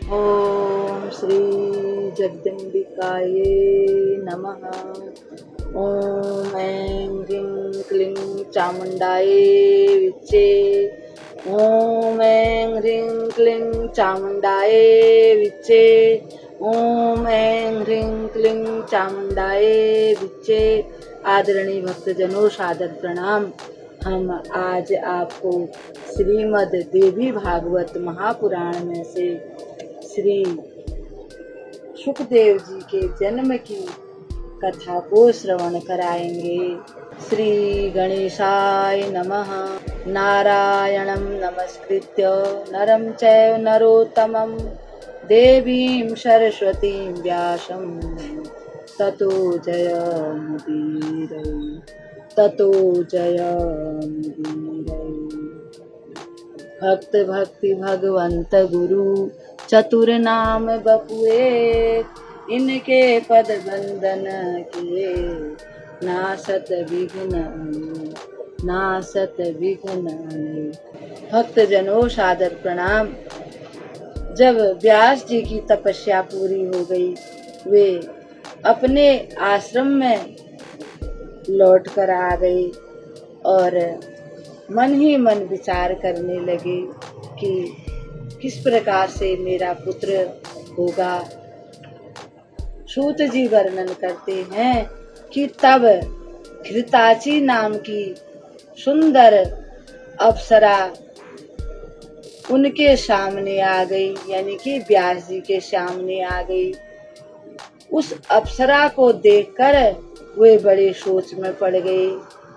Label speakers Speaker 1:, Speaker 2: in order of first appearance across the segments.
Speaker 1: ओम श्री जगदम्बिकाये नमः। ओम ऐं ह्रीं क्लीं चामुण्डाये विच्चे। ओम ऐं ह्रीं क्लीं चामुण्डाये विच्चे। ओम ऐं ह्रीं क्लीं चामुण्डाये विच्चे। आदरणीय भक्तजनों, सादर प्रणाम। हम आज आपको श्रीमद् देवी भागवत महापुराण में से श्री सुखदेव जी के जन्म की कथा को श्रवण कराएंगे। श्री गणेशाय नमः। नारायणं नमस्कृत्य नरं चैव नरोत्तमं देवीं सरस्वतीं व्यासं ततो जयमुदीरये। भक्त भक्ति भगवंत गुरु चतुर नाम बपुए। इनके पद बंदन किए नासत विघ्न। भक्त जनों, सादर प्रणाम। जब व्यास जी की तपस्या पूरी हो गई, वे अपने आश्रम में लौट कर आ गए और मन ही मन विचार करने लगे कि किस प्रकार से मेरा पुत्र होगा। सूत जी वर्णन करते हैं कि तब घृताची नाम की सुंदर अप्सरा उनके सामने आ गई, यानी कि व्यास जी के सामने आ गई। उस अप्सरा को देखकर वे बड़े सोच में पड़ गए।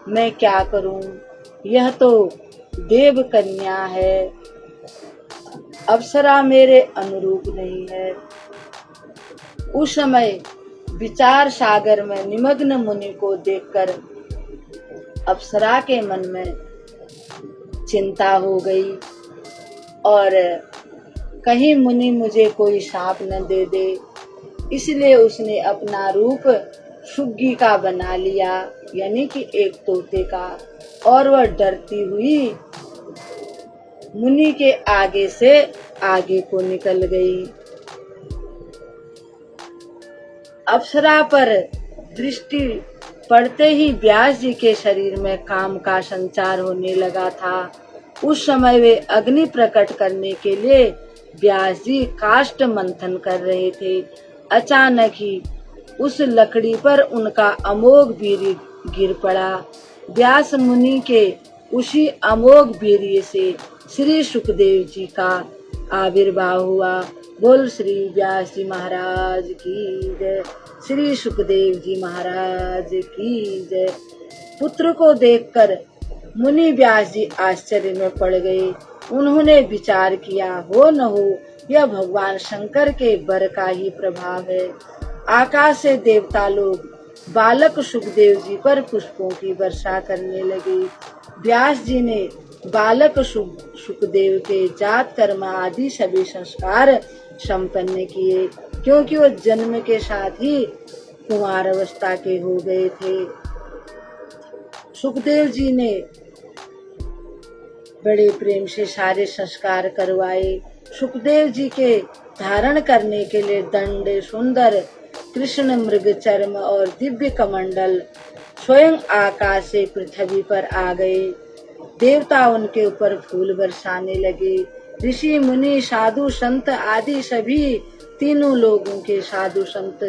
Speaker 1: मैं क्या करूं? यह तो देव कन्या है, अप्सरा मेरे अनुरूप नहीं है। उस समय विचार सागर में निमग्न मुनि को देखकर अप्सरा के मन में चिंता हो गई और कहीं मुनि मुझे कोई शाप न दे दे, इसलिए उसने अपना रूप सुग्गी का बना लिया, यानी कि एक तोते का, और वह डरती हुई मुनि के आगे से आगे को निकल गई। अप्सरा पर दृष्टि पड़ते ही व्यास जी के शरीर में काम का संचार होने लगा था। उस समय वे अग्नि प्रकट करने के लिए व्यास जी काष्ठ मंथन कर रहे थे। अचानक ही उस लकड़ी पर उनका अमोघ वीर्य गिर पड़ा। व्यास मुनि के उसी अमोघ वीर्य से श्री सुखदेव जी का आविर्भाव हुआ। बोल श्री व्यास जी महाराज की जय। श्री सुखदेव जी महाराज की जय। पुत्र को देखकर मुनि व्यास जी आश्चर्य में पड़ गए। उन्होंने विचार किया, हो न हो यह भगवान शंकर के वर का ही प्रभाव है। आकाश से देवता लोग बालक सुखदेव जी पर पुष्पों की वर्षा करने लगे। व्यास जी ने बालक सुखदेव के जात कर्म आदि सभी संस्कार संपन्न किए, क्योंकि वो जन्म के साथ ही कुमार अवस्था के हो गए थे। सुखदेव जी ने बड़े प्रेम से सारे संस्कार करवाए। सुखदेव जी के धारण करने के लिए दंड, सुंदर कृष्ण मृग चर्म और दिव्य कमंडल स्वयं आकाश से पृथ्वी पर आ गए। देवता उनके ऊपर फूल बरसाने लगे। ऋषि मुनि साधु संत आदि सभी तीनों लोगों के साधु संत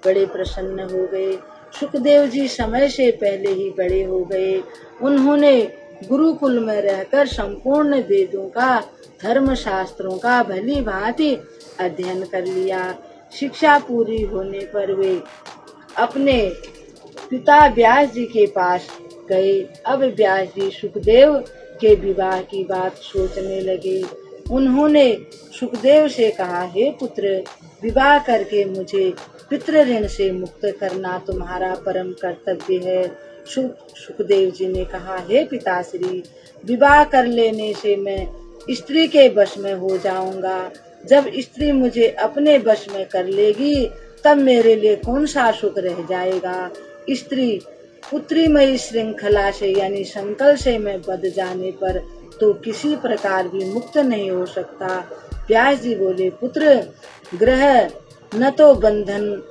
Speaker 1: बड़े प्रसन्न हो गए। सुखदेव जी समय से पहले ही बड़े हो गए। उन्होंने गुरुकुल में रहकर संपूर्ण वेदों का, धर्म शास्त्रों का भली भांति अध्ययन कर लिया। शिक्षा पूरी होने पर वे अपने पिता व्यास जी के पास गए। अब व्यास जी सुखदेव के विवाह की बात सोचने लगे। उन्होंने सुखदेव से कहा, हे पुत्र, विवाह करके मुझे पितृ ऋण से मुक्त करना तुम्हारा परम कर्तव्य है। सुखदेव जी ने कहा, हे पिताश्री, विवाह कर लेने से मैं स्त्री के वश में हो जाऊंगा। जब स्त्री मुझे अपने वश में कर लेगी तब मेरे लिए कौन सा सुख रह जाएगा। स्त्री पुत्रीमयी श्रृंखला से यानी संकल से मैं बंध जाने पर तो किसी प्रकार भी मुक्त नहीं हो सकता। व्यास जी बोले, पुत्र ग्रह न तो बंधन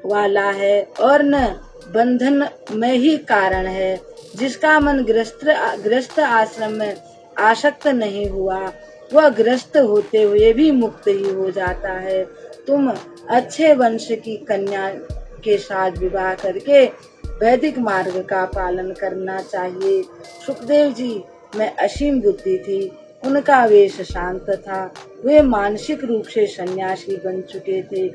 Speaker 1: वाला है और न बंधन में ही कारण है। जिसका मन गृहस्थ आश्रम में आसक्त नहीं हुआ, वह गृहस्थ होते हुए भी मुक्त ही हो जाता है। तुम अच्छे वंश की कन्या के साथ विवाह करके वैदिक मार्ग का पालन करना चाहिए। सुखदेव जी में असीम बुद्धि थी, उनका वेश शांत था, वे मानसिक रूप से सन्यासी बन चुके थे।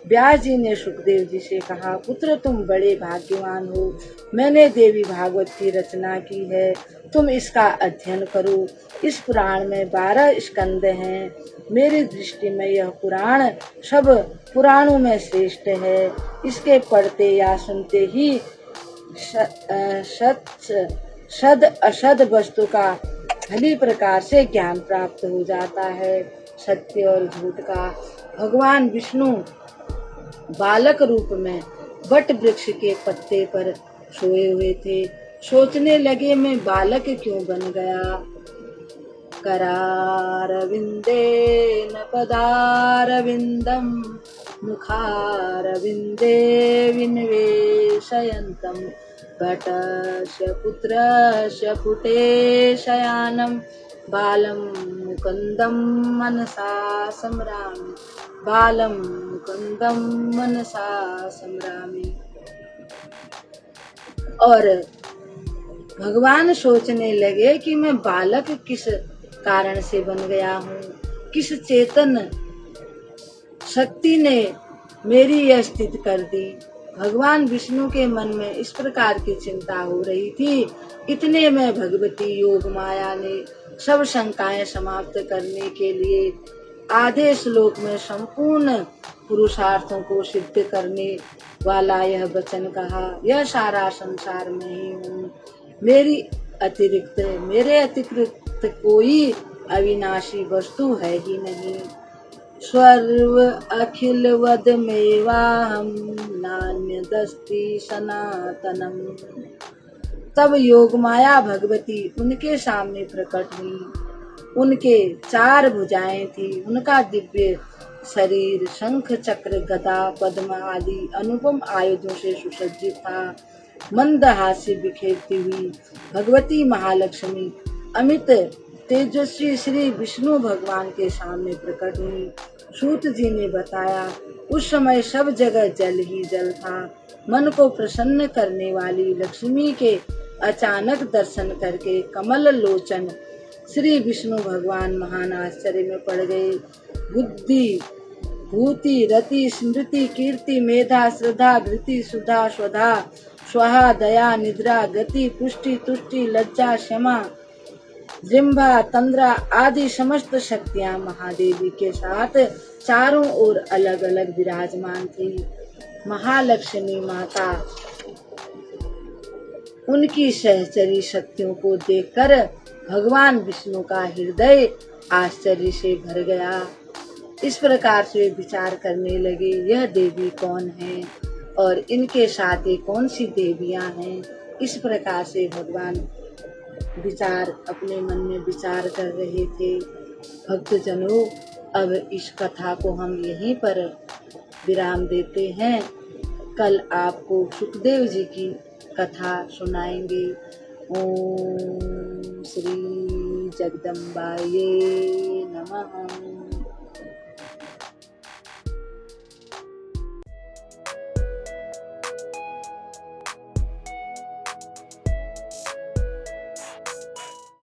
Speaker 1: व्यास जी ने सुखदेव जी से कहा, पुत्र तुम बड़े भाग्यवान हो, मैंने देवी भागवत की रचना की है, तुम इसका अध्ययन करो। इस पुराण में 12 स्कंद हैं। मेरी दृष्टि में यह पुराण सब पुराणों में श्रेष्ठ है। इसके पढ़ते या सुनते ही सद असद वस्तु का भली प्रकार से ज्ञान प्राप्त हो जाता है। सत्य और झूठ का भगवान विष्णु बालक रूप में वट वृक्ष के पत्ते पर सोए हुए थे। सोचने लगे, मैं बालक क्यों बन गया। करारविंदे न पदारविंदम मुखारविंदे विनिवेशयन्तम भटस्य पुत्रस्य पुटे शयानं बालं मुकुन्दं मनसा स्मरामि, बालं मुकुन्दं मनसा स्मरामि। और भगवान सोचने लगे कि मैं बालक किस कारण से बन गया हूँ, किस चेतन शक्ति ने मेरी यह स्थिति कर दी। भगवान विष्णु के मन में इस प्रकार की चिंता हो रही थी। इतने में भगवती योग माया ने सब शंकाएं समाप्त करने के लिए आधे श्लोक में संपूर्ण पुरुषार्थों को सिद्ध करने वाला यह वचन कहा, यह सारा संसार में ही हूँ, मेरे अतिरिक्त कोई अविनाशी वस्तु है ही नहीं। सर्व अखिल वद मेवाहम नान्यदस्ति सनातनम। तब योग माया भगवती उनके सामने प्रकट हुई। उनके 4 भुजाएं थी, उनका दिव्य शरीर शंख चक्र गदा पद्म आदि अनुपम आयुधों से सुसज्जित था। मंद हास्य बिखेरती हुई भगवती महालक्ष्मी अमित तेजस्वी श्री विष्णु भगवान के सामने प्रकट हुई। सूत जी ने बताया, उस समय सब जगह जल ही जल था। मन को प्रसन्न करने वाली लक्ष्मी के अचानक दर्शन करके कमल लोचन श्री विष्णु भगवान महान आश्चर्य में पड़ गए। बुद्धि भूति रति स्मृति कीर्ति मेधा श्रद्धा धृति सुधा स्वधा स्वाहा दया निद्रा गति पुष्टि तुष्टि लज्जा क्षमा जिम्भा तंद्रा आदि समस्त शक्तियां महादेवी के साथ चारों ओर अलग अलग विराजमान थी। महालक्ष्मी माता उनकी सहचरी शक्तियों को देखकर भगवान विष्णु का हृदय आश्चर्य से भर गया। इस प्रकार से विचार करने लगे, यह देवी कौन है और इनके साथ ये कौन सी देवियां हैं। इस प्रकार से भगवान विचार अपने मन में विचार कर रहे थे। भक्तजनों, अब इस कथा को हम यहीं पर विराम देते हैं। कल आपको सुखदेव जी की कथा सुनाएंगे। ओम श्री जगदम्बाये नमः।